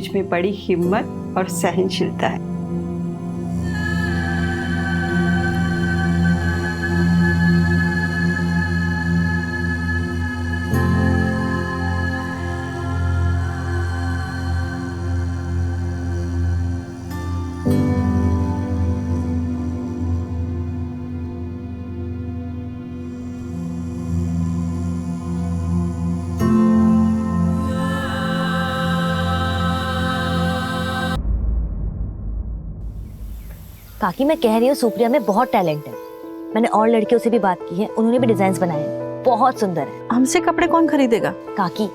मुझ में बड़ी हिम्मत और सहनशीलता है। काकी मैं कह रही हूँ सुप्रिया में बहुत टैलेंट है। मैंने और लड़कियों से भी बात की है, उन्होंने भी डिजाइन बनाए हैं, बहुत सुंदर है। हमसे कपड़े कौन खरीदेगा? काकी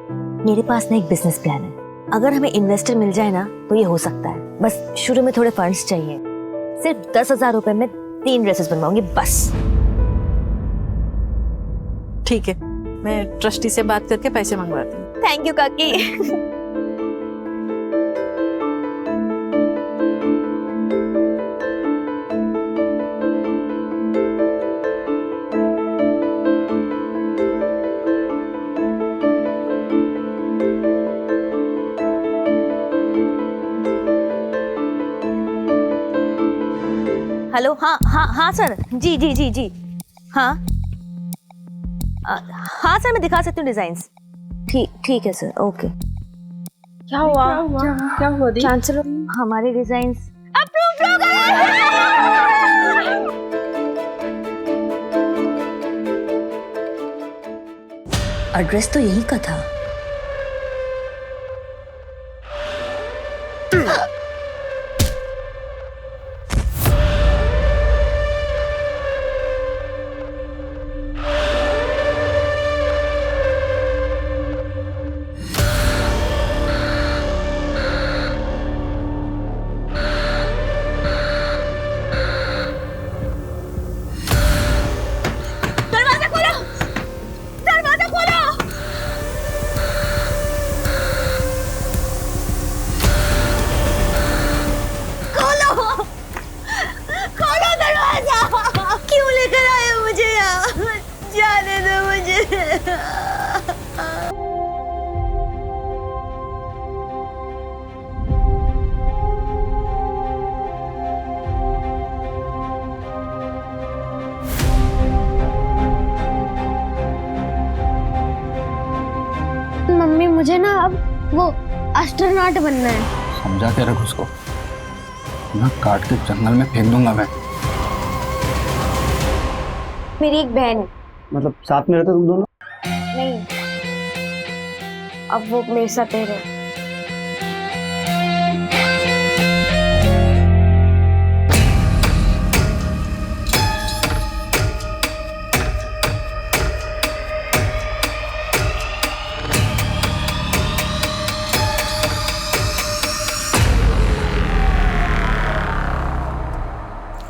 मेरे पास ना एक बिजनेस प्लान है, अगर हमें इन्वेस्टर मिल जाए ना तो ये हो सकता है। बस शुरू में थोड़े फंड्स चाहिए, सिर्फ 10,000 रुपए में 3 ड्रेसेस बनवाऊंगी बस। ठीक है, मैं ट्रस्टी से बात करके पैसे मंगवाती हूँ। थैंक यू काकी। हेलो, हाँ हाँ हाँ सर, जी जी जी जी हाँ हाँ सर, मैं दिखा सकती हूँ डिजाइन्स। ठीक है सर, ओके। क्या हुआ दी? चांसलर, हमारे डिजाइन्स अप्रूव हो गए। एड्रेस तो यही का था। जाने दो मुझे। मम्मी मुझे ना अब वो एस्ट्रोनॉट बनना है। समझा के रख उसको, मैं काट के जंगल में फेंक दूंगा मैं। मेरी एक बहन है। मतलब साथ में रहते तुम दोनों? नहीं, अब वो मेरे साथ ही रहे।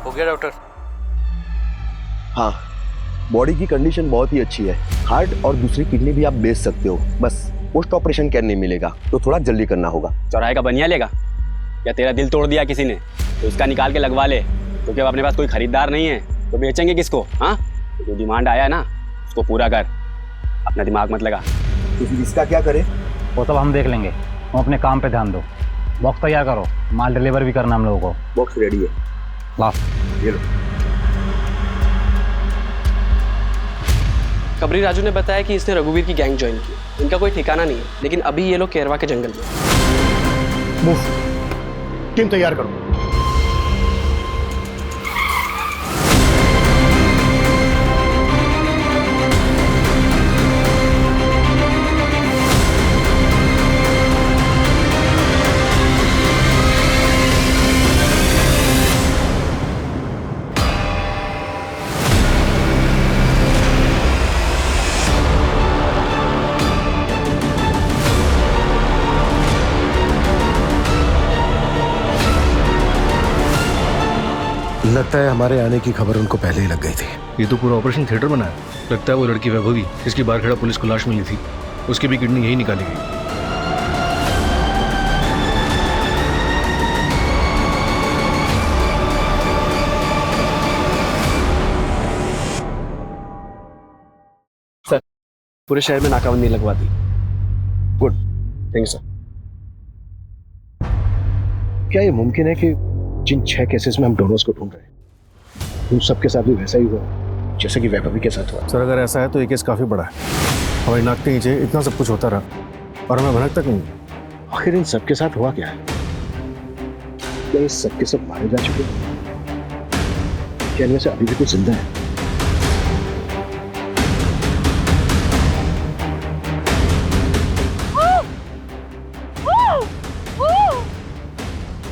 हो गया डॉक्टर? हाँ, बॉडी की कंडीशन बहुत ही अच्छी है। हार्ट और दूसरी किडनी भी आप बेच सकते हो, बस पोस्ट ऑपरेशन केयर नहीं मिलेगा, तो थोड़ा जल्दी करना होगा। चौराहे का बनिया लेगा या तेरा दिल तोड़ दिया किसी ने तो उसका निकाल के लगवा ले, क्योंकि अब अपने पास कोई खरीदार नहीं है तो बेचेंगे किसको? हाँ, जो डिमांड आया है ना उसको पूरा कर, अपना दिमाग मत लगा। तो फिर इसका क्या करें? वो तो हम देख लेंगे, तुम अपने काम पे ध्यान दो। बॉक्स तैयार करो, माल डिलीवर भी करना हम लोगों को। बॉक्स रेडी है, ला ये लो। कबरी राजू ने बताया कि इसने रघुवीर की गैंग ज्वाइन की। इनका कोई ठिकाना नहीं है, लेकिन अभी ये लोग केरवा के जंगल में। मूव, टीम तैयार करो। लगता है हमारे आने की खबर उनको पहले ही लग गई थी। ये तो पूरा ऑपरेशन थिएटर बना है। लगता है वो लड़की वैभवी, जिसकी बारखेड़ा पुलिस को लाश मिली थी, उसकी भी किडनी यही निकाली गई। सर, पूरे शहर में नाकाबंदी लगवा दी। Good, thank you sir. क्या ये मुमकिन है कि जिन 6 केसेस में हम डोनर्स को ढूंढ रहे हैं उन सबके साथ भी वैसा ही हुआ जैसे कि वैभवी के साथ हुआ? सर अगर ऐसा है तो ये केस काफ़ी बड़ा है। हमारी नाक के नीचे इतना सब कुछ होता रहा और हमें भनक तक नहीं। आखिर इन सबके साथ हुआ क्या है? क्या ये सबके सब मारे जा चुके हैं? क्या इनमें से अभी भी कुछ जिंदा है?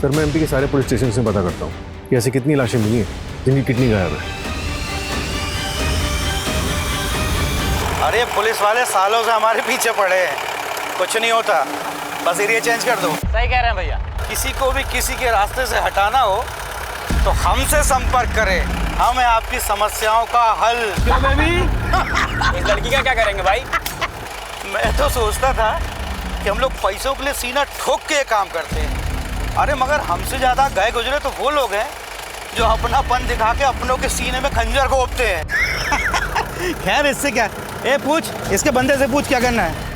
सर मैं एमपी के सारे पुलिस स्टेशन से पता करता हूँ कि ऐसी कितनी लाशें मिली हैं जिनकी किडनी गायब है। अरे पुलिस वाले सालों से हमारे पीछे पड़े हैं, कुछ नहीं होता, बस एरिया चेंज कर दो। सही कह रहे हैं भैया। किसी को भी किसी के रास्ते से हटाना हो तो हमसे संपर्क करें, हम है आपकी समस्याओं का हल। क्यों बेबी? इस लड़की का क्या करेंगे भाई? मैं तो सोचता था कि हम लोग पैसों के लिए सीना ठोक के ये काम करते हैं, अरे मगर हमसे ज्यादा गए गुजरे तो वो लोग हैं जो अपनापन दिखा के अपनों के सीने में खंजर घोंपते हैं। खैर इससे क्या, ए पूछ, इसके बंदे से पूछ क्या करना है।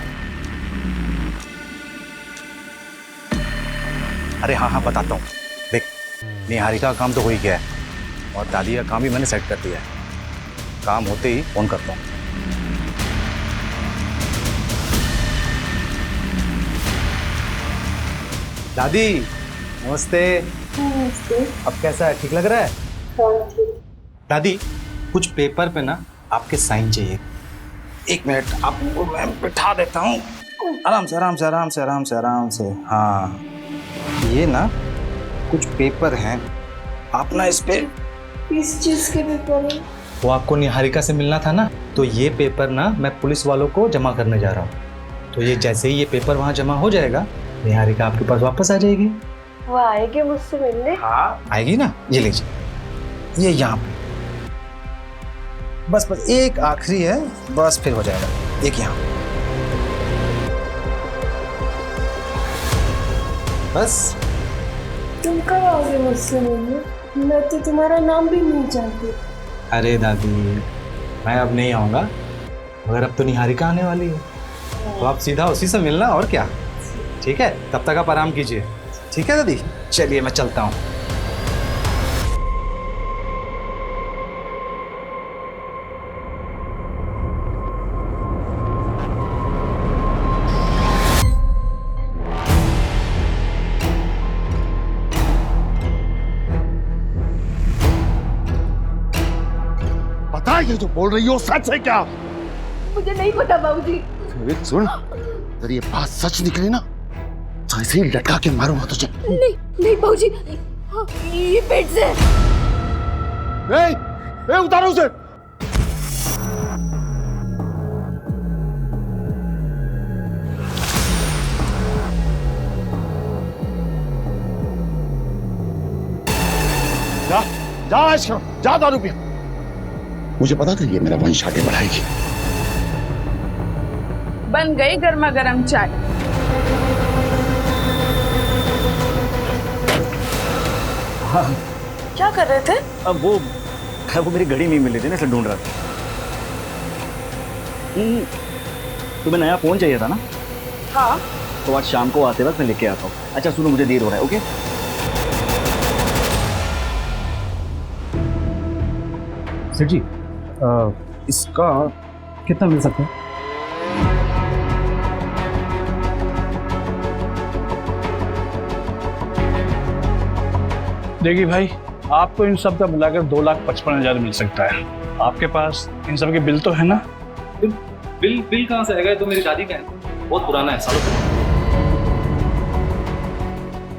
अरे हाँ बताता हूँ। देख, निहारिका का काम तो हो ही गया है और दादी का काम भी मैंने सेट कर दिया है। काम होते ही फोन करता हूँ। दादी नमस्ते। नमस्ते। अब कैसा है, ठीक लग रहा है? हाँ ठीक। दादी कुछ पेपर पे ना आपके साइन चाहिए। 1 मिनट आपको मैं बिठा देता हूँ। आराम से आराम से आराम से आराम से आराम से। हाँ ये ना कुछ पेपर हैं, आप ना इस पे। किस चीज़ के पेपर है? वो आपको निहारिका से मिलना था ना, तो ये पेपर ना मैं पुलिस वालों को जमा करने जा रहा हूँ। तो ये जैसे ही ये पेपर वहाँ जमा हो जाएगा, निहारिका आपके पास वापस आ जाएगी। वो आएगी मुझसे मिलने? हाँ आएगी ना, ये लीजिए, ये यहाँ पे। बस बस एक आखिरी है, बस फिर हो जाएगा। एक यहाँ, बस। तुम कब आओगे मुझसे मिलने? मैं तो तुम्हारा नाम भी नहीं जानती। अरे दादी मैं अब नहीं आऊँगा, मगर अब तो निहारिका आने वाली है, तो आप सीधा उसी से मिलना और क्या। ठीक है, तब तक आप आराम कीजिए। ठीक है दादी, चलिए मैं चलता हूँ। पता ये जो बोल रही हो सच है क्या? मुझे नहीं पता बाबूजी। सुन, अगर ये बात सच निकली ना तो ऐसे ही लटका के मारूंगा तुझे। नहीं नहीं बाबूजी, हाँ, ये पेट से। उतारो उसे। जा जा ऐश जा, दारू पिया। मुझे पता था ये मेरा वंश आगे बढ़ाएगी। बन गई गर्मा गर्म चाय। हाँ क्या कर रहे थे? अब वो मेरी घड़ी नहीं मिली थी ना, इसलिए ढूंढ रहा था। तुम्हें नया फोन चाहिए था ना? हाँ। तो आज शाम को आते वक्त मैं लेके आता हूँ। अच्छा सुनो, मुझे देर हो रहा है। ओके सर जी, इसका कितना मिल सकता है? देखिए भाई, आपको इन सब का मिलाकर 2,55,000 मिल सकता है। आपके पास इन सब के बिल तो है ना? बिल कहाँ से आएगा? तो मेरी दादी का है, बहुत पुराना है, सालों पुराना।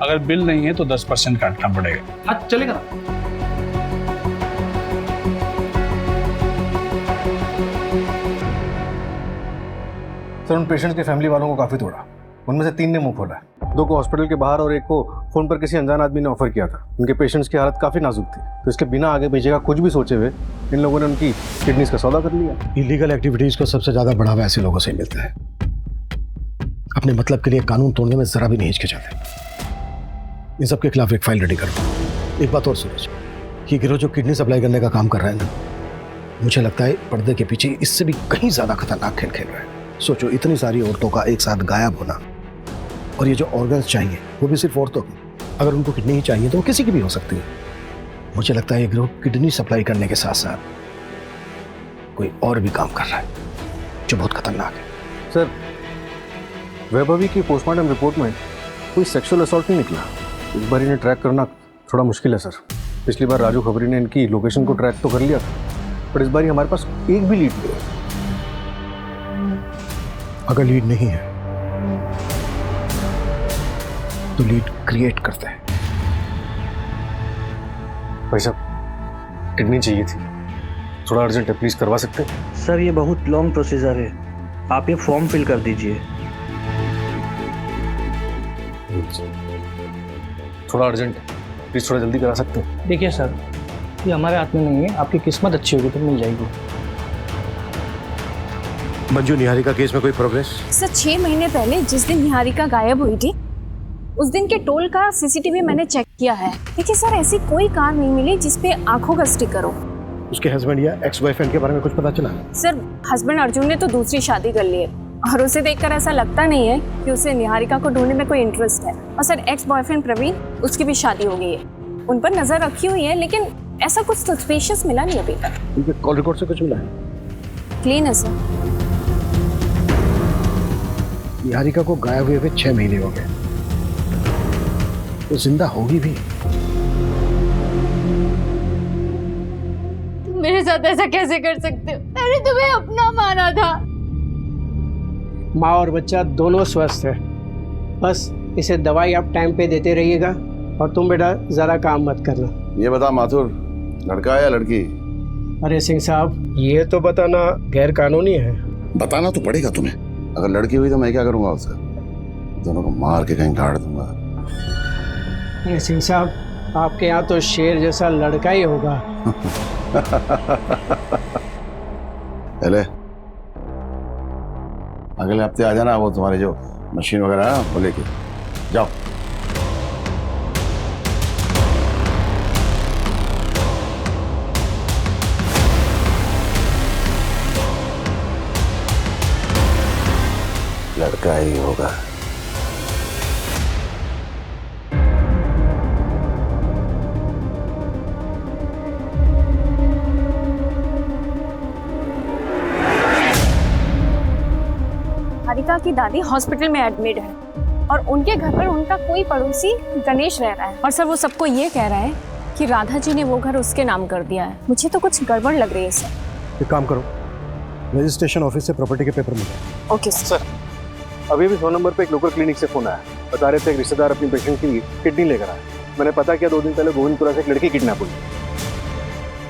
अगर बिल नहीं है तो 10% काटना पड़ेगा। हाँ चलेगा ना। सर उन पेशेंट्स के फैमिली वालों को काफ़ी तोड़ा। उनमें से 3 ने मुंह खोला, 2 को हॉस्पिटल के बाहर और 1 को फ़ोन पर किसी अनजान आदमी ने ऑफर किया था। उनके पेशेंट्स की हालत काफ़ी नाजुक थी, तो इसके बिना आगे पीछे का कुछ भी सोचे हुए इन लोगों ने उनकी किडनीज का सौदा कर लिया। इलीगल एक्टिविटीज़ को सबसे ज़्यादा बढ़ावा ऐसे लोगों से मिलता है। अपने मतलब के लिए कानून तोड़ने में ज़रा भी नहीं हिचकिचाते। इन सब के खिलाफ एक फाइल रेडी करो। एक बात और सूरज, ये गिरोह जो किडनी सप्लाई करने का काम कर रहा है ना, मुझे लगता है पर्दे के पीछे इससे भी कहीं ज़्यादा खतरनाक खेल खेल रहा है। सोचो, इतनी सारी औरतों का एक साथ गायब होना, और ये जो ऑर्गन्स चाहिए वो भी सिर्फ औरतों को। अगर उनको किडनी ही चाहिए तो वो किसी की भी हो सकती है। मुझे लगता है ये ग्रुप किडनी सप्लाई करने के साथ साथ कोई और भी काम कर रहा है जो बहुत खतरनाक है। सर, वैभवी की पोस्टमार्टम रिपोर्ट में कोई सेक्सुअल असॉल्ट नहीं निकला। इस बार इन्हें ट्रैक करना थोड़ा मुश्किल है सर। पिछली बार राजू खबरी ने इनकी लोकेशन को ट्रैक तो कर लिया था, पर इस बार हमारे पास एक भी लीड नहीं है। अगर लीड नहीं है तो लीड क्रिएट करते हैं। भाई साहब, किडनी चाहिए थी, थोड़ा अर्जेंट है, प्लीज करवा सकते हैं? सर ये बहुत लॉन्ग प्रोसीजर है, आप ये फॉर्म फिल कर दीजिए। थोड़ा अर्जेंट है, प्लीज थोड़ा जल्दी करा सकते हैं? देखिए सर, ये हमारे हाथ में नहीं है, आपकी किस्मत अच्छी होगी तो मिल जाएगी। मंजू, निहारिका केस में कोई प्रोग्रेस? सर 6 महीने पहले जिस दिन निहारिका गायब हुई थी उस दिन के टोल का सीसीटीवी मैंने चेक किया है। देखिए सर, ऐसी कोई कार नहीं मिली जिसपे आंखों का स्टिकर हो। उसके हस्बैंड या एक्स बॉयफ्रेंड के बारे में कुछ पता चला? सर हस्बैंड अर्जुन ने तो दूसरी शादी कर ली है और उसे देखकर ऐसा लगता नहीं है कि उसे निहारिका को ढूंढने में कोई इंटरेस्ट है। और सर एक्स बॉयफ्रेंड प्रवीण, उसकी भी शादी हो गई है, उन पर नजर रखी हुई है, लेकिन ऐसा कुछ सस्पिशियस मिला नहीं अभी तक। उनके कॉल रिकॉर्ड से कुछ मिला है? क्लीन है सर। निहारिका को गायब हुए 6 महीने हो गए, तो जिंदा होगी भी। तुम मेरे साथ ऐसा कैसे कर सकते हो? मैंने तुम्हें अपना माना था। माँ और बच्चा दोनों स्वस्थ है, बस इसे दवाई आप टाइम पे देते रहिएगा और तुम बेटा ज़रा काम मत करना। ये बता माथुर, लड़का है या लड़की? अरे सिंह साहब, ये तो बताना गैर कानूनी है। बताना तो पड़ेगा तुम्हें। अगर लड़की हुई तो मैं क्या करूंगा उससे? दोनों को मार के कहीं गाड़ दूंगा। अरे सिंह साहब, आपके यहाँ तो शेर जैसा लड़का ही होगा। पहले अगले हफ्ते आ जाना, वो तुम्हारी जो मशीन वगैरह है वो लेके जाओ। लड़का ही होगा। निहारिका की दादी हॉस्पिटल में एडमिट है और उनके घर पर उनका कोई पड़ोसी गणेश रह रहा है। और सर वो सबको ये कह रहा है कि राधा जी ने वो घर उसके नाम कर दिया है। मुझे तो कुछ गड़बड़ लग रही है सर। एक काम करो, रजिस्ट्रेशन ऑफिस से प्रॉपर्टी के पेपर मिले। Okay sir. अभी भी 100 नंबर पे एक लोकल क्लिनिक से फोन आया, बता रहे थे एक रिश्तेदार अपनी पेशेंट की किडनी लेकर आया। मैंने पता किया 2 दिन पहले गोविंदपुरा से एक लड़की किडनैप हुई।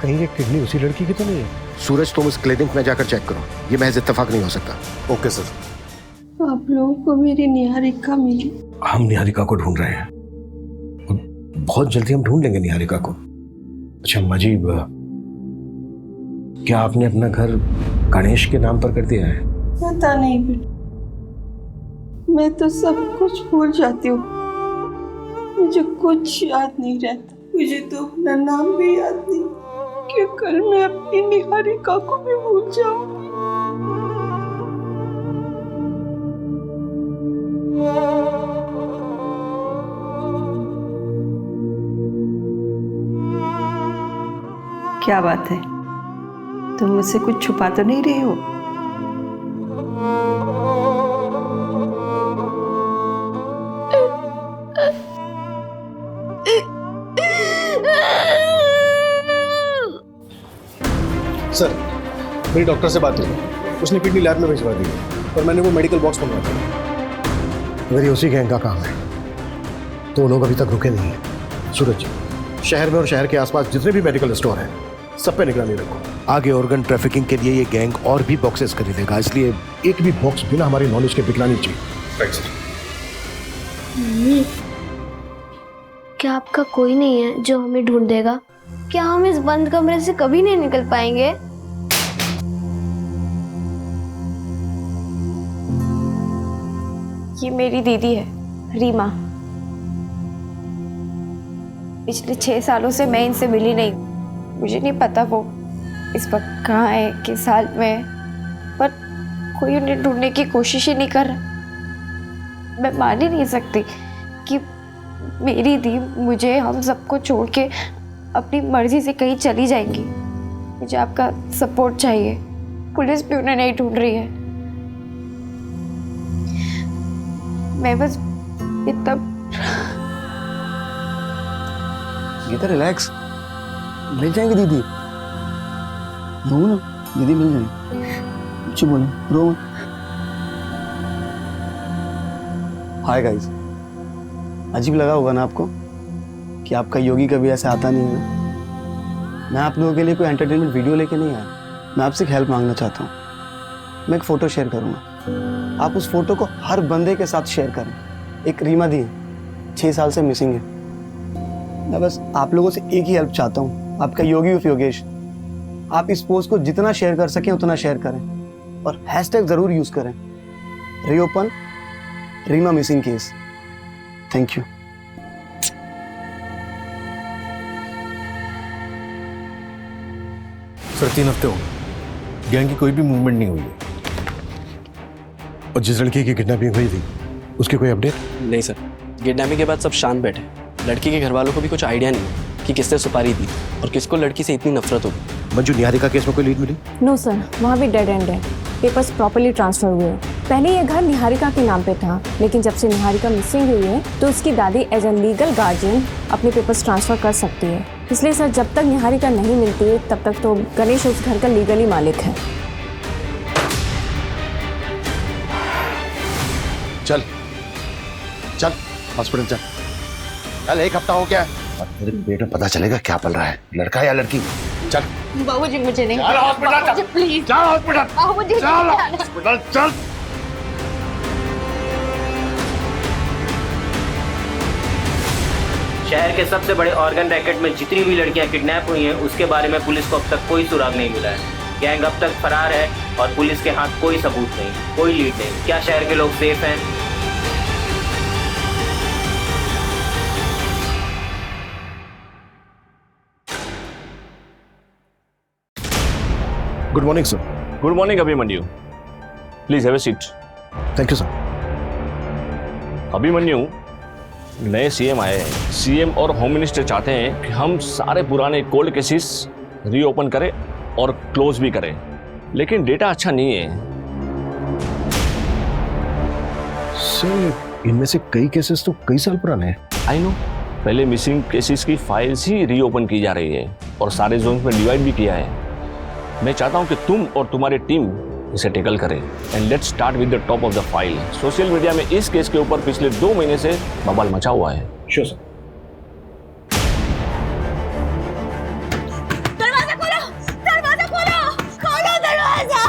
कहीं ये किडनी उसी लड़की की तो नहीं है? सूरज, तुम उस क्लिनिक में जाकर चेक करो, ये महज इत्तेफाक नहीं हो सकता। Okay sir. आप लोगों को मेरी निहारिका मिली? हम निहारिका को ढूंढ रहे हैं, बहुत जल्दी हम ढूंढ लेंगे निहारिका को। अच्छा मजीब, क्या आपने अपना घर गणेश के नाम पर कर दिया है? पता नहीं बेटा, मैं तो सब कुछ भूल जाती हूँ, मुझे कुछ याद नहीं रहता। मुझे तो अपना नाम भी याद नहीं कि कल मैं अपनी निहारिका को भी भूल जाऊंगी। क्या बात है, तुम मुझसे कुछ छुपा तो नहीं रही हो? सर, मेरी डॉक्टर से बात हुई, उसने किडनी लैब में भिजवा दी है, पर मैंने वो मेडिकल बॉक्स मंगवा दिया। अगर ये उसी गैंग का काम है तो लोग अभी तक रुके नहीं हैं। सूरज, शहर में और शहर के आसपास जितने भी मेडिकल स्टोर हैं सब पे निगरानी रखो। आगे ऑर्गन ट्रैफिकिंग के लिए ये गैंग और भी बॉक्सेस खरीदेगा, इसलिए एक भी बॉक्स बिना हमारी नॉलेज के बिकना नहीं चाहिए। Right sir. मम्मी, क्या आपका कोई नहीं है जो हमें ढूंढ देगा? क्या हम इस बंद कमरे से कभी नहीं निकल पाएंगे? ये मेरी दीदी है रीमा। पिछले 6 सालों से मैं इनसे मिली नहीं, मुझे नहीं पता वो इस वक्त कहाँ है, किस हाल में है, पर कोई उन्हें ढूंढने की कोशिश ही नहीं कर रहा। मैं मान ही नहीं सकती कि मेरी दी मुझे हम सबको छोड़ के अपनी मर्जी से कहीं चली जाएंगी। मुझे आपका सपोर्ट चाहिए। पुलिस भी उन्हें नहीं ढूंढ रही है। मैं बस इतना गीता रिलैक्स, मिल जाएंगी दीदी। रो ना, दीदी मिल जाएंगी। कुछ बोलो, रो। हाय गाइस, अजीब लगा होगा ना आपको कि आपका योगी कभी ऐसे आता नहीं है। मैं आप लोगों के लिए कोई एंटरटेनमेंट वीडियो लेके नहीं आया। मैं आपसे एक हेल्प मांगना चाहता हूँ। मैं एक फ़ोटो शेयर करूँगा, आप उस फोटो को हर बंदे के साथ शेयर करें। एक रीमा दी है, 6 साल से मिसिंग है। मैं बस आप लोगों से एक ही हेल्प चाहता हूँ, आपका योगी उफ योगेश। आप इस पोस्ट को जितना शेयर कर सकें उतना शेयर करें और हैशटैग ज़रूर यूज़ करें, reopen Reema missing case. Thank you. Sir 3 हफ्ते हो गैंग की कोई भी मूवमेंट नहीं हुई है। और जिस लड़की की किडनैपिंग हुई थी उसकी कोई अपडेट? नहीं सर, किडनैपिंग के बाद सब शांत बैठे। लड़की के घर वालों को भी कुछ आइडिया नहीं कि किसने सुपारी दी और किसको लड़की से इतनी नफरत होगी। मंजू, निहारिका केस में कोई लीड मिली? नो सर, वहाँ भी डेड एंड है। पेपर्स प्रॉपर्ली ट्रांसफर हुए। पहले ये घर निहारिका के नाम पे था, लेकिन जब से निहारिका मिसिंग हुई है तो उसकी दादी एज अ लीगल गार्जियन अपने पेपर्स ट्रांसफर कर सकती है। इसलिए सर, जब तक निहारिका नहीं मिलती है तब तक तो गणेश उस घर का लीगली मालिक है। चल चल हॉस्पिटल चल। चल, 1 हफ्ता हो गया और तेरे पेट में पता चलेगा क्या पल रहा है, लड़का या लड़की। चल बाबूजी, मुझे नहीं। चल हॉस्पिटल, प्लीज। चल हॉस्पिटल, बाबूजी, चल हॉस्पिटल, चल। शहर के सबसे बड़े ऑर्गन रैकेट में जितनी भी लड़कियां किडनैप हुई हैं उसके बारे में पुलिस को अब तक कोई सुराग नहीं मिला है। गैंग अब तक फरार है और पुलिस के हाथ कोई सबूत नहीं, कोई लीड नहीं। क्या शहर के लोग सेफ हैं? Good morning sir. Good morning Abhimanyu, please have a seat. Thank you sir. Abhimanyu, नए सीएम आए हैं। सीएम और होम मिनिस्टर चाहते हैं कि हम सारे पुराने कोल्ड केसेस रीओपन करें और क्लोज भी करें, लेकिन डेटा अच्छा नहीं है। सर, इनमें से कई केसेस तो कई साल पुराने हैं। आई नो, पहले मिसिंग केसेस की फाइल्स ही रीओपन की जा रही है और सारे जोन में डिवाइड भी किया है। मैं चाहता हूं कि तुम और तुम्हारी टीम इसे टेकल करें and let's start with the top of the file. Social media में इस केस के ऊपर पिछले 2 महीने से बवाल मचा हुआ है। Sure sir. दरवाजा खोलो, दरवाजा खोलो, खोलो दरवाजा।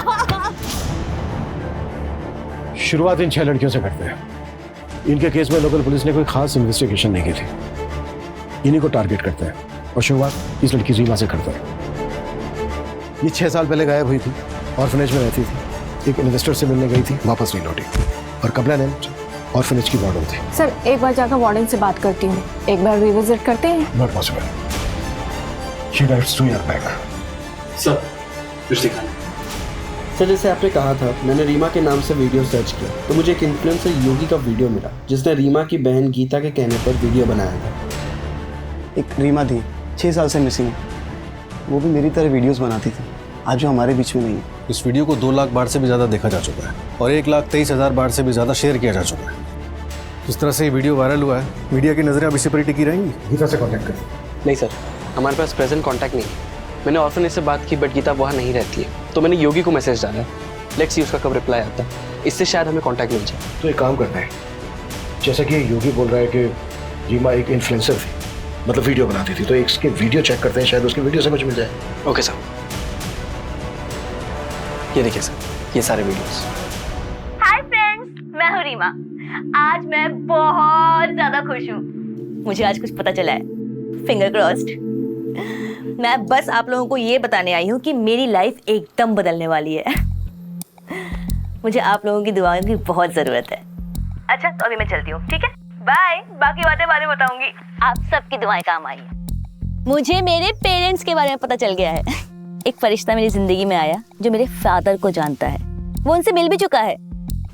शुरुआत इन 6 लड़कियों से करते हैं। इनके केस में लोकल पुलिस ने कोई खास इन्वेस्टिगेशन नहीं की थी। इन्हीं को टारगेट करते हैं और शुरुआत इस लड़की रीमा से करते हैं। ये 6 साल पहले गायब हुई थी, ऑर्फनेज में रहती थी। एक इन्वेस्टर से मिलने गई थी, वापस नहीं लौटी और कपला ने ऑर्फनेज की वार्डन थी। सर, एक बार जाकर वार्डन से बात करती हूँ। एक बार रिविजिट करते हैं। Not possible. She died 2 years back। Sir कुछ दिखाना। सर, जैसे आपने कहा था, मैंने रीमा के नाम से वीडियो सर्च किया तो मुझे एक इन्फ्लुएंसर योगी का वीडियो मिला जिसने रीमा की बहन गीता के कहने पर वीडियो बनाया था। एक रीमा थी, 6 साल से मिसिंग है। वो भी मेरी तरह वीडियोस बनाती थी। आज वो हमारे बीच में नहीं है। इस वीडियो को 2 लाख बार से भी ज़्यादा देखा जा चुका है और 1,23,000 बार से भी ज़्यादा शेयर किया जा चुका है। जिस तरह से ये वीडियो वायरल हुआ है, मीडिया की नज़रें अब इसी पर टिकी रहेंगी। गीता से कॉन्टैक्ट करें। नहीं सर, हमारे पास प्रेजेंट कॉन्टैक्ट नहीं है। मैंने ऑर्फनेज से बात की बट गीता वहाँ नहीं रहती है, तो मैंने योगी को मैसेज डाला। लेट्स सी उसका कब रिप्लाई आता है, इससे शायद हमें कॉन्टैक्ट मिल जाए। तो एक काम करते हैं, जैसा कि योगी बोल रहा है कि रीमा एक इन्फ्लुएंसर थी, मतलब वीडियो बनाती थी, तो इसके वीडियो चेक करते हैं, शायद उसके वीडियो समझ मिल जाए। Okay sir. ये देखिए सर, ये सारे वीडियोस। हाय फ्रेंड्स, मैं हूँ रीमा। आज मैं बहुत ज्यादा खुश हूँ। मुझे आज कुछ पता चला है, फिंगर क्रॉस्ड। मैं बस आप लोगों को ये बताने आई हूँ कि मेरी लाइफ एकदम बदलने वाली है। मुझे आप लोगों की दुआओं की बहुत जरूरत है। अच्छा, तो अभी मैं चलती हूँ, ठीक है? बाय। बाकी बातें बाद में बताऊंगी। आप सबकी दुआएं काम आई है। मुझे मेरे पेरेंट्स के बारे में पता चल गया है। एक फरिश्ता मेरी जिंदगी में आया जो मेरे फादर को जानता है। वो उनसे मिल भी चुका है।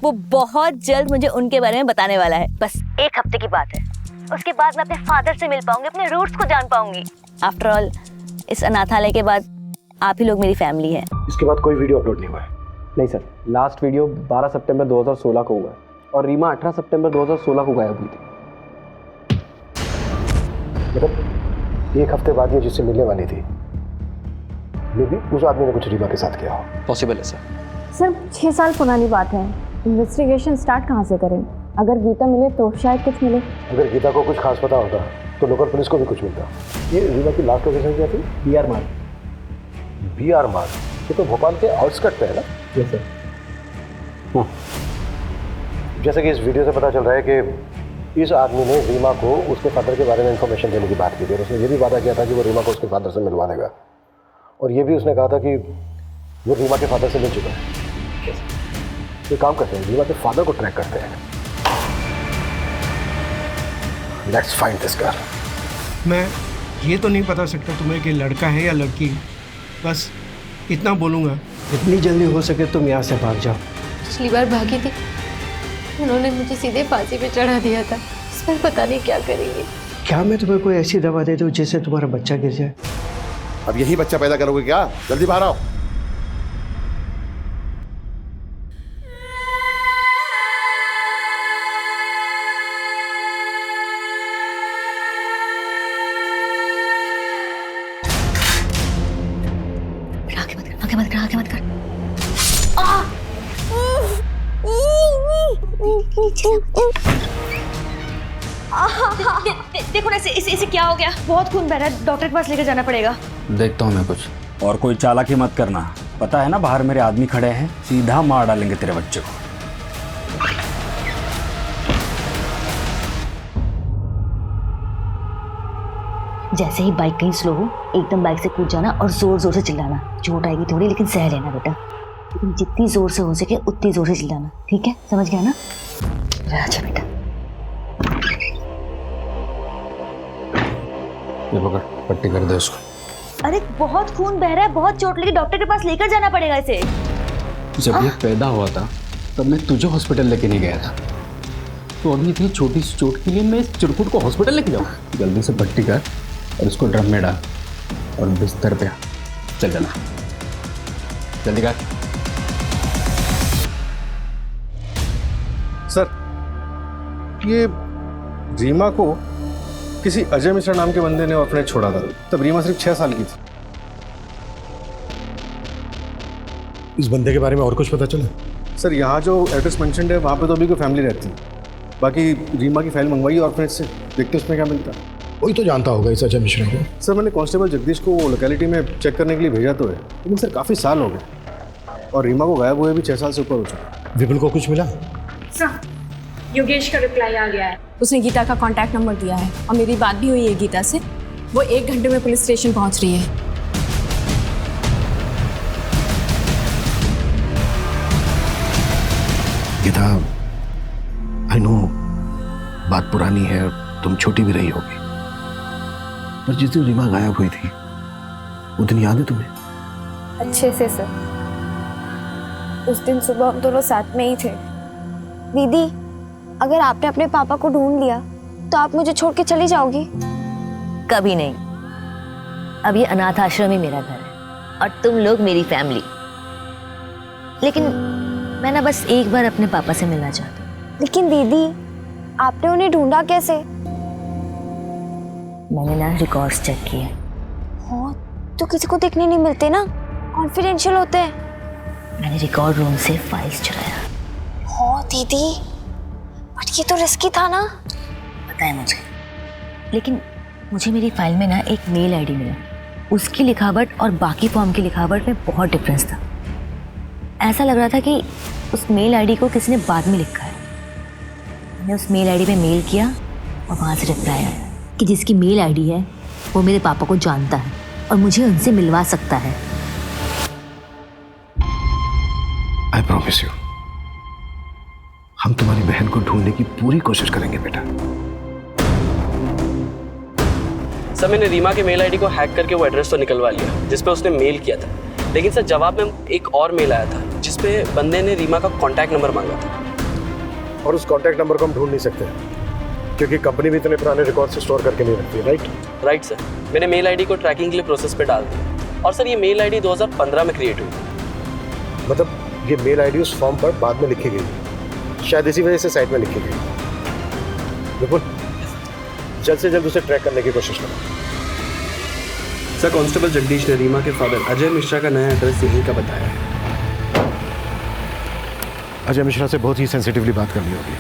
वो बहुत जल्द मुझे उनके बारे में बताने वाला है। बस 1 हफ्ते की बात है। उसके बाद मैं अपने फादर से मिल पाऊंगी, अपने रूट्स को जान पाऊंगी। आफ्टर ऑल इस अनाथालय के बाद आप ही लोग मेरी फैमिली है। इसके बाद कोई वीडियो अपलोड नहीं हुआ है? नहीं सर, लास्ट वीडियो 12 सितंबर 2016 को हुआ है और रीमा 18 सितंबर 2016 को गायब हुई थी। मतलब एक हफ्ते बाद ये जिससे मिलने वाली थी, मे बी उस आदमी ने कुछ रीमा के साथ किया हो। पॉसिबल है सर। सर 6 साल पुरानी बात है, इन्वेस्टिगेशन स्टार्ट कहाँ से करें? अगर गीता मिले तो शायद कुछ मिले। अगर गीता को कुछ खास पता होता तो लोकल पुलिस को भी कुछ मिलता। ये रीमा की लास्ट लोकेशन क्या थी? BR मार्ग। BR मार्ग, ये तो भोपाल के आउटस्कर्ट पे है ना? Yes sir. जैसे कि इस वीडियो से पता चल रहा है कि इस आदमी ने रीमा को उसके फादर के बारे में इंफॉर्मेशन देने की बात की थी और उसने ये भी वादा किया था कि वो रीमा को उसके फादर से मिलवा देगा, और ये भी उसने कहा था कि वो रीमा के फादर से मिल चुका है। ये काम करते हैं, रीमा के फादर को ट्रैक करते हैं। Let's find this girl. मैं ये तो नहीं बता सकता तुम्हें कि लड़का है या लड़की, बस इतना बोलूँगा, जितनी जल्दी हो सके तुम यहाँ से भाग जाओ। पिछली बार भागी थी, उन्होंने मुझे सीधे फांसी पे चढ़ा दिया था। इस पर पता नहीं क्या करेंगे। क्या मैं तुम्हें कोई ऐसी दवा दे दूँ जिससे तुम्हारा बच्चा गिर जाए? अब यही बच्चा पैदा करोगे क्या? जल्दी बाहर आओ। आगे मत कर। देखो ना इसे क्या हो गया? बहुत खून बह रहा है, डॉक्टर के पास लेकर जाना पड़ेगा। देखता हूँ मैं कुछ। और कोई चालाकी मत करना, पता है ना बाहर मेरे आदमी खड़े हैं, सीधा मार डालेंगे तेरे बच्चे को। जैसे ही बाइक कहीं स्लो हो, एकदम बाइक से कूद जाना और जोर जोर से चिल्लाना। चोट आएगी थोड़ी लेकिन सह लेना बेटा, लेकिन जितनी जोर से हो सके उतनी जोर से चिल्लाना, ठीक है? समझ गया ना? अच्छा बेटा। ये पकड़, पट्टी कर दे उसको। अरे बहुत खून बह रहा है, बहुत चोट लगी, डॉक्टर के पास लेकर जाना पड़ेगा इसे। जब ये पैदा हुआ था तब मैं तुझे हॉस्पिटल लेके नहीं गया था, तो अभी इतनी छोटी सी चोट के लिए मैं इस चिरकुट को हॉस्पिटल लेके जाऊँ? जल्दी से पट्टी कर और इसको ड्रम में डाल और बिस्तर पे चल जाना, जल्दी कर। सर, ये रीमा को किसी अजय मिश्रा नाम के बंदे ने ऑर्फनेज छोड़ा था, तब रीमा सिर्फ 6 साल की थी। इस बंदे के बारे में और कुछ पता चला? सर, यहाँ जो एड्रेस मेंशन्ड है वहाँ पे तो अभी कोई फैमिली रहती है, बाकी रीमा की फाइल मंगवाई ऑर्फनेज से, देखते उसमें क्या मिलता है। वही तो जानता होगा इस अजय मिश्रा को। सर, मैंने कांस्टेबल जगदीश को वो लोकेलिटी में चेक करने के लिए भेजा तो है, लेकिन सर काफ़ी साल हो गए और रीमा को गायब हुए भी 6 साल से ऊपर हो चुका। विपुल को कुछ मिला? सर, योगेश का रिप्लाई आ गया है, उसने गीता का कांटेक्ट नंबर दिया है और मेरी बात भी हुई है गीता से। वो 1 घंटे में पुलिस स्टेशन पहुंच रही है। गीता, आई नो बात पुरानी है, तुम छोटी भी रही होगी, पर जिस दिन रीमा गायब हुई थी वो दिन याद है तुम्हें? अच्छे से सर, उस दिन सुबह हम दोनों साथ में ही थे। दीदी, अगर आपने अपने पापा को ढूंढ लिया तो आप मुझे छोड़ के चली जाओगी? कभी नहीं। अब ये अनाथ आश्रम ही मेरा घर है और तुम लोग मेरी फैमिली। लेकिन मैं ना बस एक बार अपने पापा से मिलना चाहती हूँ। लेकिन दीदी, आपने उन्हें ढूंढा कैसे? मैंने ना रिकॉर्ड्स चेक किए। हाँ, तो किसी को देखने नहीं मिलते ना, कॉन्फिडेंशियल होते हैं। मैंने रिकॉर्ड रूम से फाइल्स चुराया। हाँ दीदी, बट ये तो रिस्की था ना। पता है मुझे, लेकिन मुझे मेरी फाइल में ना एक मेल आईडी मिला। उसकी लिखावट और बाकी फॉर्म की लिखावट में बहुत डिफरेंस था। ऐसा लग रहा था कि उस मेल आईडी को किसी ने बाद में लिखा है। मैंने उस मेल आईडी पे मेल किया और वहाँ से रिप्लाई आया कि जिसकी मेल आईडी है वो मेरे पापा को जानता है और मुझे उनसे मिलवा सकता है। आई प्रॉमिस यू, हम तुम्हारी बहन को ढूंढने की पूरी कोशिश करेंगे बेटा। सर, मैंने रीमा के मेल आईडी को हैक करके वो एड्रेस तो निकलवा लिया जिस पे उसने मेल किया था, लेकिन सर जवाब में एक और मेल आया था जिस पे बंदे ने रीमा का कांटेक्ट नंबर मांगा था। और उस कांटेक्ट नंबर को हम ढूंढ नहीं सकते क्योंकि कंपनी भी इतने पुराने रिकॉर्ड से स्टोर करके नहीं रखती, राइट? राइट सर, मैंने मेल आईडी को ट्रैकिंग के लिए प्रोसेस पे डाल दिया। और सर ये मेल आईडी 2015 में क्रिएट हुई। मतलब ये मेल आईडी उस फॉर्म पर बाद में लिखी गई, शायद इसी वजह से साइट में लिखी गई। बिल्कुल, जल्द से जल्द उसे ट्रैक करने की कोशिश करो। सर कांस्टेबल जगदीश ने रीमा के फादर अजय मिश्रा का नया एड्रेस यहीं का बताया है। अजय मिश्रा से बहुत ही सेंसिटिवली बात करनी होगी।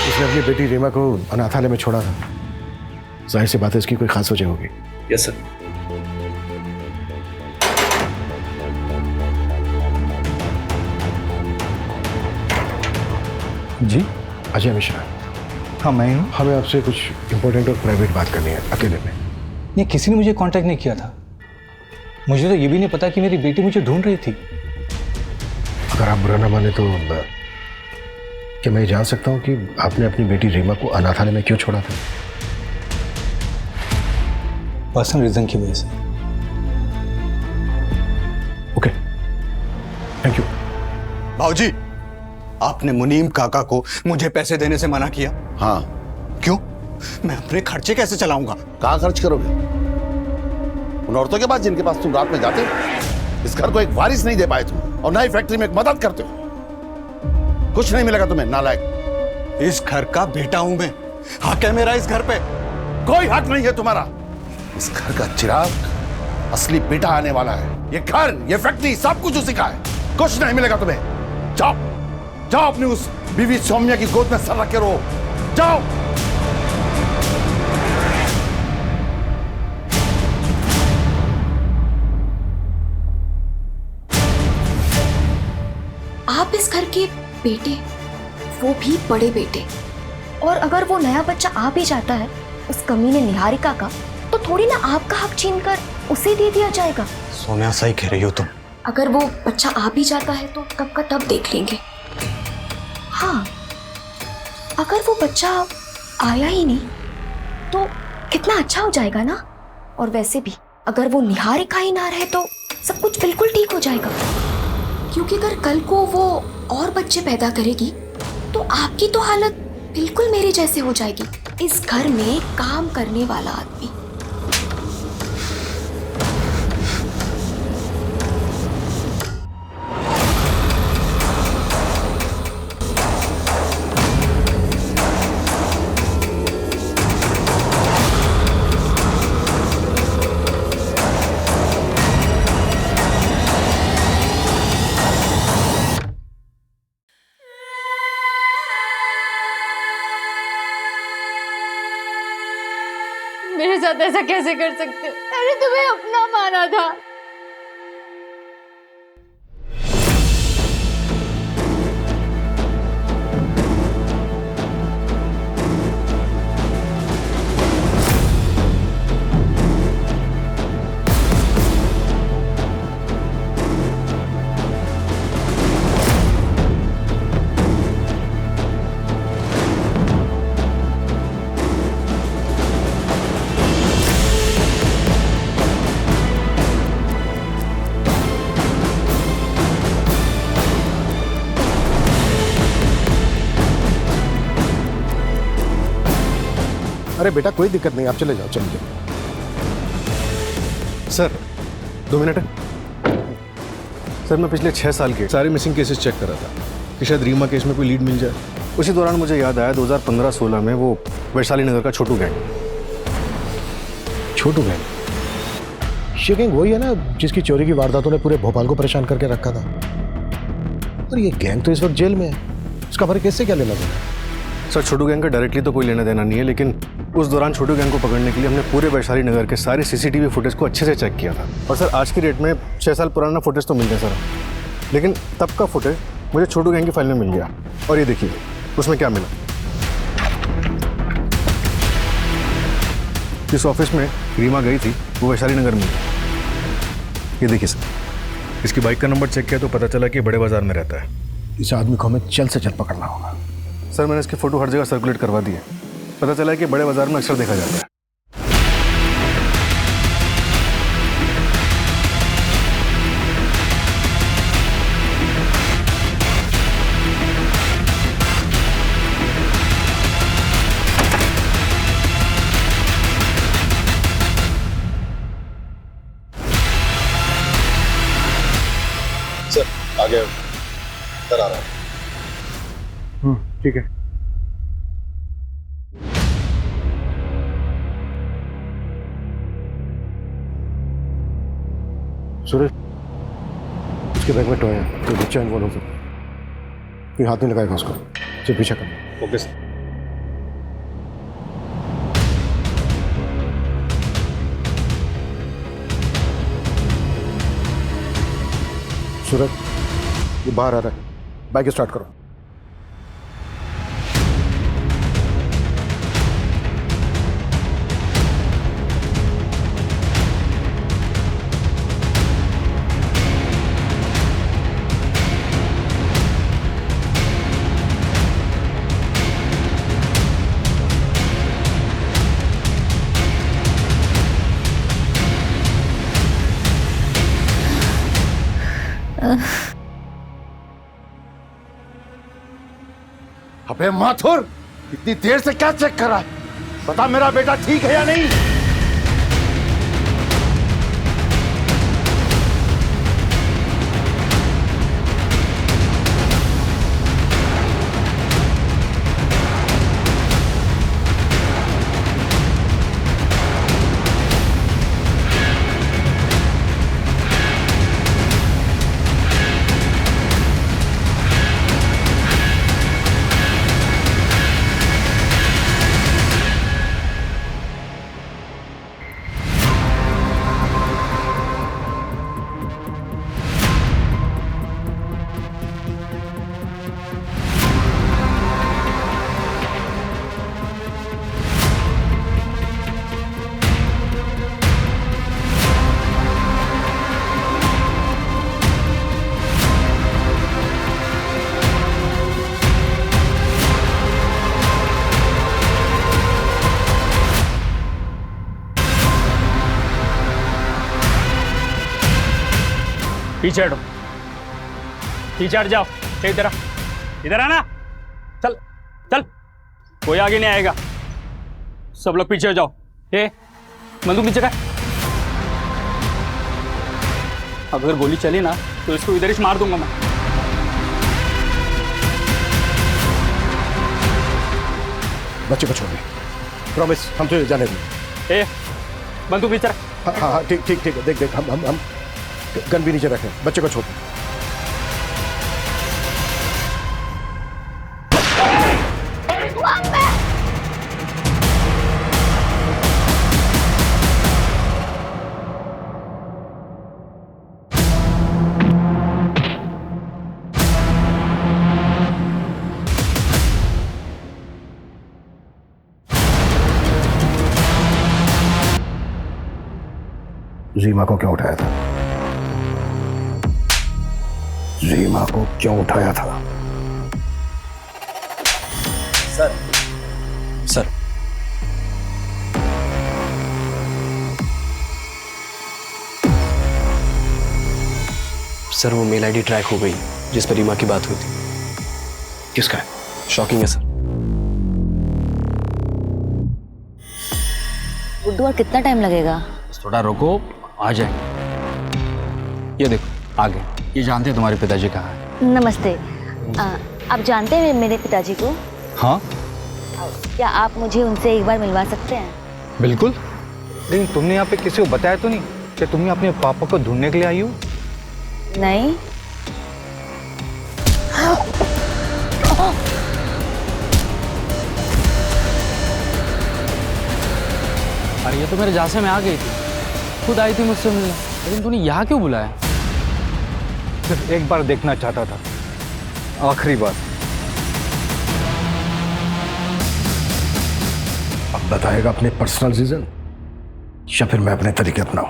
उसने अपनी बेटी रीमा को अनाथालय में छोड़ा था, जाहिर सी बात है इसकी कोई खास वजह होगी। Yes sir. जी अजय मिश्रा। हाँ मैं हूँ। हमें आपसे कुछ इंपॉर्टेंट और प्राइवेट बात करनी है, अकेले में। नहीं, किसी ने मुझे कांटेक्ट नहीं किया था। मुझे तो ये भी नहीं पता कि मेरी बेटी मुझे ढूंढ रही थी। अगर आप बुरा ना माने तो क्या मैं जान सकता हूँ कि आपने अपनी बेटी रीमा को अनाथालय में क्यों छोड़ा था? पर्सनल रीजन की वजह से। Okay, thank you. बाबूजी, आपने मुनीम काका को मुझे पैसे देने से मना किया। हाँ, क्यों? मैं अपने खर्चे कैसे चलाऊंगा? कहाँ खर्च करोगे? उन औरतों के पास जिनके पास तुम रात में जाते हो। इस घर को एक वारिस नहीं दे पाए तुम, और ना ही फैक्ट्री में एक मदद करते हो। कुछ नहीं मिलेगा तुम्हें, नालायक। इस घर का बेटा हूं मैं, हक है मेरा इस घर पे। कोई हक नहीं है तुम्हारा। इस घर का चिराग असली बेटा आने वाला है। ये घर, ये फैक्ट्री, सब कुछ उसी का है। कुछ नहीं मिलेगा तुम्हें। जाओ जाओ, अपनी उस बीवी सौम्या की गोद में सर रख के रो। जाओ। आप इस घर के बेटे, वो भी बड़े बेटे, और अगर वो नया बच्चा आ भी जाता है उस कमीने निहारिका का, तो थोड़ी ना आपका हक छीनकर उसे दे दिया जाएगा। सोनिया सही कह रही हो तुम। अगर वो बच्चा आ भी जाता है तो कब का तब देख लेंगे। हाँ, अगर वो बच्चा आया ही नहीं तो कितना अच्छा हो जाएगा ना। और वैसे भी अगर वो निहारिका ही ना रहे तो सब कुछ बिल्कुल ठीक हो जाएगा, क्योंकि अगर कल को वो और बच्चे पैदा करेगी तो आपकी तो हालत बिल्कुल मेरे जैसे हो जाएगी। इस घर में काम करने वाला आदमी। मेरे साथ ऐसा कैसे कर सकते हो? मैंने तुम्हें अपना माना था। अरे बेटा कोई दिक्कत नहीं, आप चले जाओ, चलिए। Sir 2 minute. सर मैं पिछले 6 साल के सारे मिसिंग केसेस चेक कर रहा था कि शायद रीमा केस में कोई लीड मिल जाए। उसी दौरान मुझे याद आया 2015-16 में वो वैशाली नगर का छोटू गैंग। छोटू गैंग? ये गैंग वही है ना जिसकी चोरी की वारदातों ने पूरे भोपाल को परेशान करके रखा था। और ये गैंग तो इस वक्त जेल में है, इसका हमारे केस से क्या लेना देना? सर छोटू गैंग का डायरेक्टली तो कोई लेना देना नहीं है, लेकिन उस दौरान छोटू गैंग को पकड़ने के लिए हमने पूरे वैशाली नगर के सारे सीसीटीवी फुटेज को अच्छे से चेक किया था। और सर आज की डेट में 6 साल पुराना फुटेज तो मिल गया सर, लेकिन तब का फुटेज मुझे छोटू गैंग की फाइल में मिल गया। और ये देखिए उसमें क्या मिला। जिस ऑफिस में रीमा गई थी वो वैशाली नगर में। ये देखिए सर, इसकी बाइक का नंबर चेक किया तो पता चला कि बड़े बाजार में रहता है। इस आदमी को हमें जल्द से जल्द पकड़ना होगा। सर मैंने इसकी फोटो हर जगह सर्कुलेट करवा दी है, पता चला है कि बड़े बाजार में अक्सर देखा जाता है। आगे इधर आ रहा है। ठीक है। सूरज, उसके बैग में टॉय है, कोई बच्चा इन्वॉल्व हो सकता है, कोई हाथ नहीं लगाएगा उसको, सिर्फ पीछा करना। Okay sir. सूरज, ये बाहर आ रहा है, बाइक स्टार्ट करो। अबे माथुर, इतनी देर से क्या चेक कर रहा है? बता मेरा बेटा ठीक है या नहीं? पीछे हटो, पीछे हट जाओ। इधर आ, इधर आना। चल चल, कोई आगे नहीं आएगा, सब लोग पीछे हो जाओ। बंदूक नीचे का। अगर गोली चली ना तो इसको इधर ही मार दूंगा मैं। बच्चे को छोड़ दे, प्रॉमिस, हम तुझे जाने देंगे। बंदूक नीचे रख। हाँ, ठीक ठीक ठीक है, देख देख, हम गन भी नीचे रखें, बच्चे को छोड़ दे। रीमा को क्यों उठाया था? रीमा को क्यों उठाया था? सर सर सर वो मेल आईडी ट्रैक हो गई जिस पर रीमा की बात हुई थी। किसका? शॉकिंग है सर। गुड्डू, और कितना टाइम लगेगा? थोड़ा रुको, आ जाए। ये देखो आ गए। ये जानते हैं तुम्हारे पिताजी कहाँ हैं? नमस्ते। आप जानते हैं मेरे पिताजी को? हाँ क्या आप मुझे उनसे एक बार मिलवा सकते हैं? बिल्कुल। लेकिन तुमने यहाँ पे किसी को बताया तो नहीं कि तुम अपने पापा को ढूंढने के लिए आई हो? नहीं। अरे ये तो मेरे जासे में आ गई थी, खुद आई थी मुझसे मिलने, लेकिन तूने यहाँ क्यों बुलाया? सिर्फ एक बार देखना चाहता था, आखिरी बार। अब बताएगा अपने पर्सनल रीजन या फिर मैं अपने तरीके अपनाऊं?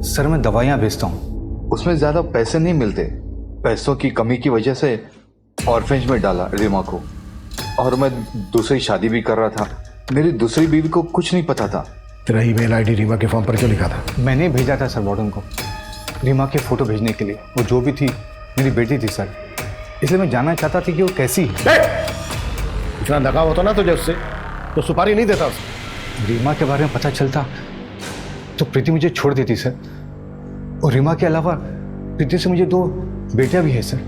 सर मैं दवाइयाँ भेजता हूँ। उसमें ज्यादा पैसे नहीं मिलते, पैसों की कमी की वजह से ऑर्फेंज में डाला रीमा को, और मैं दूसरी शादी भी कर रहा था। मेरी दूसरी बीवी को कुछ नहीं पता था। तेरा ईमेल आईडी रीमा के फॉर्म पर क्यों लिखा था? मैंने भेजा था सर वार्डन को रीमा की फोटो भेजने के लिए। वो जो भी थी मेरी बेटी थी सर, इसलिए मैं जानना चाहता था कि वो कैसी है। इतना लगाव होता ना तुझे उससे तो सुपारी नहीं देता उसे। रीमा के बारे में पता चलता तो प्रीति मुझे छोड़ देती सर, और रीमा के अलावा प्रीति से मुझे 2 बेटियां भी है सर।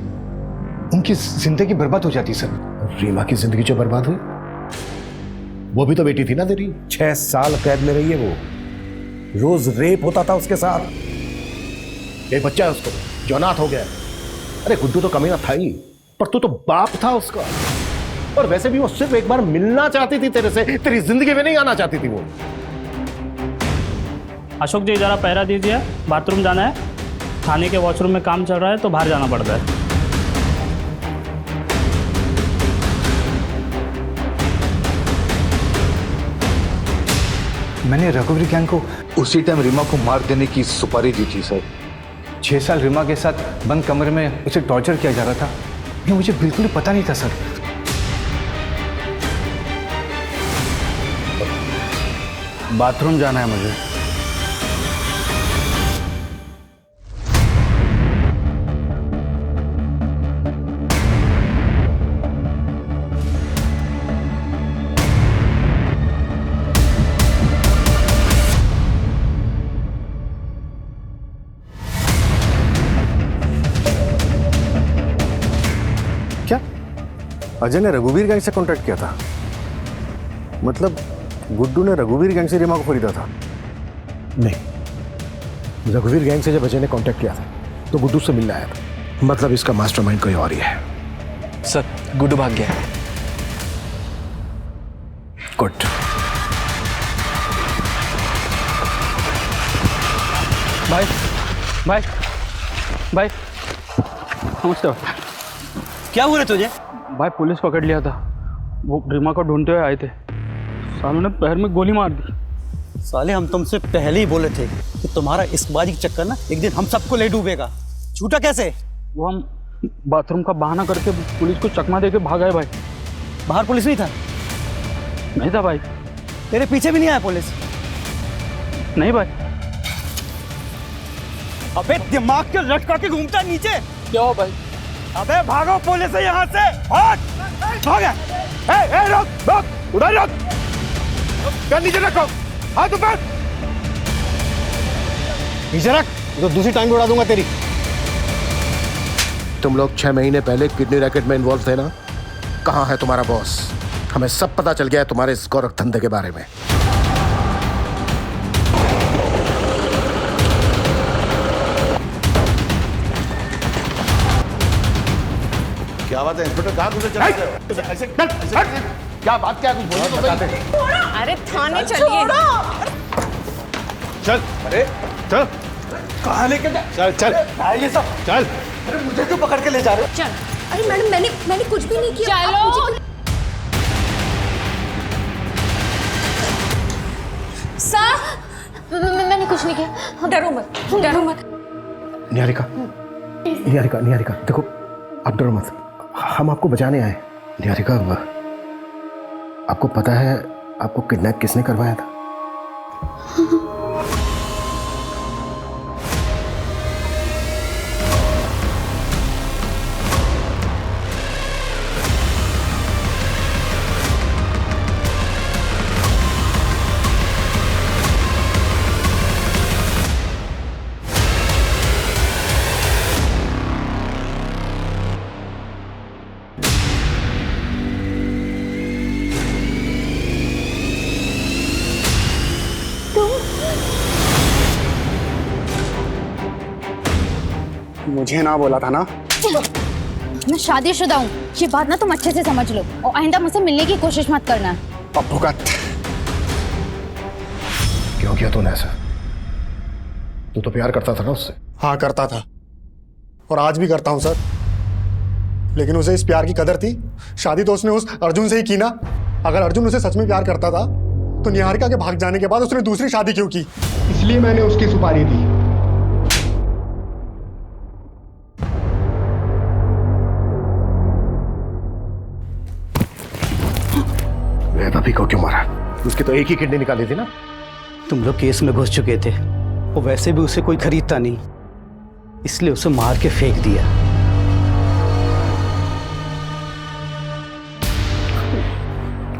उनकी जिंदगी बर्बाद हो जाती सर। रीमा की जिंदगी जो बर्बाद हुई, वो भी तो बेटी थी ना तेरी। 6 साल कैद में रही है वो, रोज रेप होता था उसके साथ। एक बच्चा है उसको जो अनाथ हो गया। अरे गुड्डू तो कमीना था ही, पर तू तो बाप था उसका। और वैसे भी वो सिर्फ एक बार मिलना चाहती थी तेरे से, तेरी जिंदगी में नहीं आना चाहती थी वो। अशोक जी जरा पहरा दीजिए, बाथरूम जाना है। थाने के वॉशरूम में काम चल रहा है तो बाहर जाना पड़ता है। मैंने रघुवीर गैंग को उसी टाइम रीमा को मार देने की सुपारी दी थी सर। 6 साल रीमा के साथ बंद कमरे में उसे टॉर्चर किया जा रहा था, ये मुझे बिल्कुल भी पता नहीं था सर। बाथरूम जाना है मुझे। क्या अजय ने रघुवीर गैंग से कांटेक्ट किया था? मतलब गुड्डू ने रघुवीर गैंग से रीमा को खरीदा था? नहीं, रघुवीर गैंग से जब अजय ने कांटेक्ट किया था तो गुड्डू से मिलने आया था। मतलब इसका मास्टरमाइंड कोई और ही है। सर गुड्डू भाग गया। गुड। भाई भाई भाई नमस्ते। क्या हुआ तुझे? भाई पुलिस पकड़ लिया था, वो रीमा को ढूंढते हुए आए थे। सालों ने पैर में गोली मार दी। साले हम तुमसे पहले ही बोले थे कि तुम्हारा इश्कबाजी का चक्कर ना एक दिन हम सबको ले डूबेगा। छूटा कैसे? वो हम बाथरूम का बहाना करके पुलिस को चकमा देके भाग आए भाई। बाहर पुलिस नहीं था? नहीं था भाई। तेरे पीछे भी नहीं आया पुलिस? नहीं भाई। अबे दिमाग के लटका के घूमता है नीचे। क्या हो भाई? अबे भागो पुलिस से यहाँ से। भाग भाग। ए रुक रुक, उधर रुक। कर नीचे रखो, हाथ ऊपर नीचे रख, तो दूसरी टांग उड़ा दूंगा तेरी। तुम लोग 6 महीने पहले किडनी रैकेट में इन्वॉल्व थे ना? कहाँ है तुम्हारा बॉस? हमें सब पता चल गया है तुम्हारे इस गोरख धंधे के बारे में। क्या बात है इंस्पेक्टर, कहाँ घुसे चले गए? क्या बात, क्या कुछ बोलो तो सही। अरे थाने चलिए। चल, अरे चल, कहाँ लेके जा? चल चल ये सब चल। अरे मुझे क्यों पकड़ के ले जा रहे हो? चल। अरे मैडम मैंने कुछ भी नहीं किया। चलो। सर मैंने कुछ नहीं किया। डरो मत, डरो मत। निहारिका, निहारिका, निहारिका, देखो आप डरो मत, हम आपको बचाने आए। निहारिका, आपको पता है आपको किडनैप किसने करवाया था? मुझे ना बोला था ना? मैं शादीशुदा हूँ, ये बात ना तुम अच्छे से समझ लो, और आइंदा मुझसे मिलने की कोशिश मत करना। अब भुगत। क्यों किया तूने ऐसा? तू तो प्यार करता था ना उससे? हाँ करता था, और आज भी करता हूँ सर। लेकिन उसे इस प्यार की कदर थी। शादी तो उसने उस अर्जुन से ही की ना। अगर अर्जुन उसे सच में प्यार करता था तो निहारिका के भाग जाने के बाद उसने दूसरी शादी क्यों की? इसलिए मैंने उसकी सुपारी दी। अभी को क्यों मारा? उसकी तो एक ही किडनी निकाली थी ना। तुम लोग केस में घुस चुके थे, और वैसे भी उसे कोई खरीदता नहीं, इसलिए उसे मार के फेंक दिया।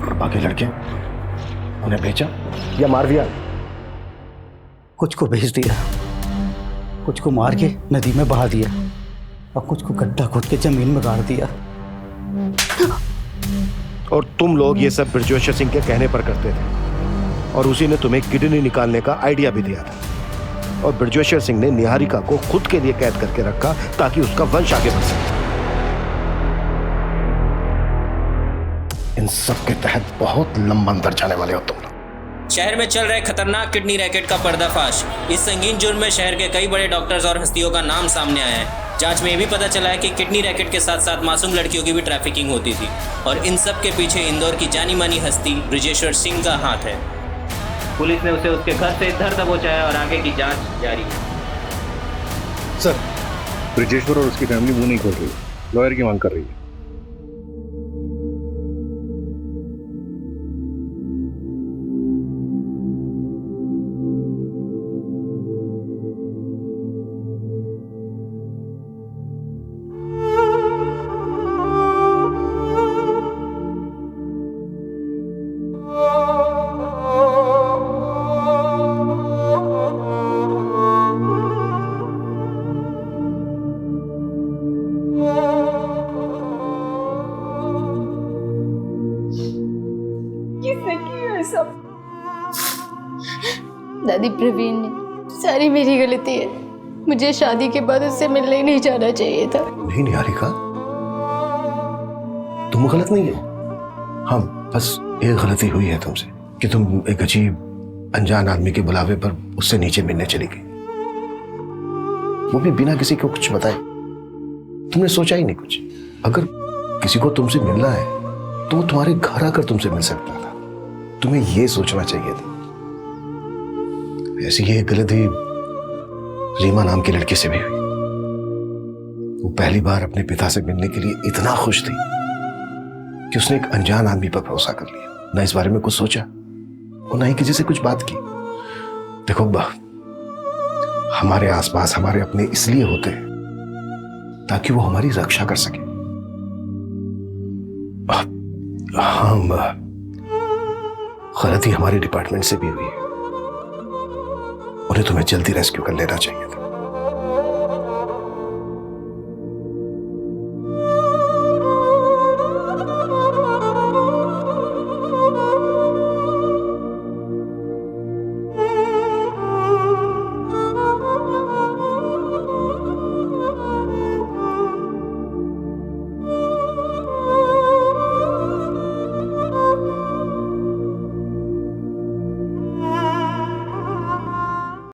और बाकी लड़के उन्हें बेचा या मार दिया? कुछ को भेज दिया, कुछ को मार के नदी में बहा दिया और कुछ को गड्ढा खोद के जमीन में गाड़ दिया। और तुम लोग ये सब ब्रजेश्वर सिंह के कहने पर करते थे और उसी ने तुम्हें किडनी निकालने का आइडिया भी दिया था। और ब्रजेश्वर सिंह ने निहारिका को खुद के लिए कैद करके रखा ताकि उसका वंश आगे बढ़ सके। इन सब के तहत बहुत लंबा अंदर जाने वाले हो तुम लोग। शहर में चल रहे खतरनाक किडनी रैकेट का पर्दाफाश। इस संगीन जुर्म में शहर के कई बड़े डॉक्टर्स और हस्तियों का नाम सामने आया है। जांच में यह भी पता चला है कि किडनी रैकेट के साथ साथ मासूम लड़कियों की भी ट्रैफिकिंग होती थी और इन सब के पीछे इंदौर की जानी मानी हस्ती ब्रजेश्वर सिंह का हाथ है। पुलिस ने उसे उसके घर से धर दबोचा है और आगे की जांच जारी है। सर, ब्रजेश्वर और उसकी फैमिली मुंह नहीं खोल रही, लॉयर की मांग कर रही है। किसने किया है सब? दादी, प्रवीण ने। सारी मेरी गलती है। मुझे शादी के बाद उससे मिलने ही नहीं जाना चाहिए था। नहीं निहारिका, तुम गलत नहीं हो। हाँ, बस एक गलती हुई है तुमसे कि तुम एक अजीब अनजान आदमी के बुलावे पर उससे नीचे मिलने चली गई, वो भी बिना किसी को कुछ बताए। तुमने सोचा ही नहीं कुछ। अगर किसी को तुमसे मिलना है तो वो तुम्हारे घर आकर तुमसे मिल सकता था। तुम्हें ये सोचना चाहिए था। ऐसी ही एक गलती रीमा नाम की लड़की से भी हुई। वो पहली बार अपने पिता से मिलने के लिए इतना खुश थी कि उसने एक अनजान आदमी पर भरोसा कर लिया। ना इस बारे में कुछ सोचा और ना ही किसी से कुछ बात की। देखो हमारे आसपास हमारे अपने इसलिए होते हैं ताकि वो हमारी रक्षा कर सके। हाँ, गलती हमारे डिपार्टमेंट से भी हुई है। उन्हें तुम्हें जल्दी रेस्क्यू कर लेना चाहिए।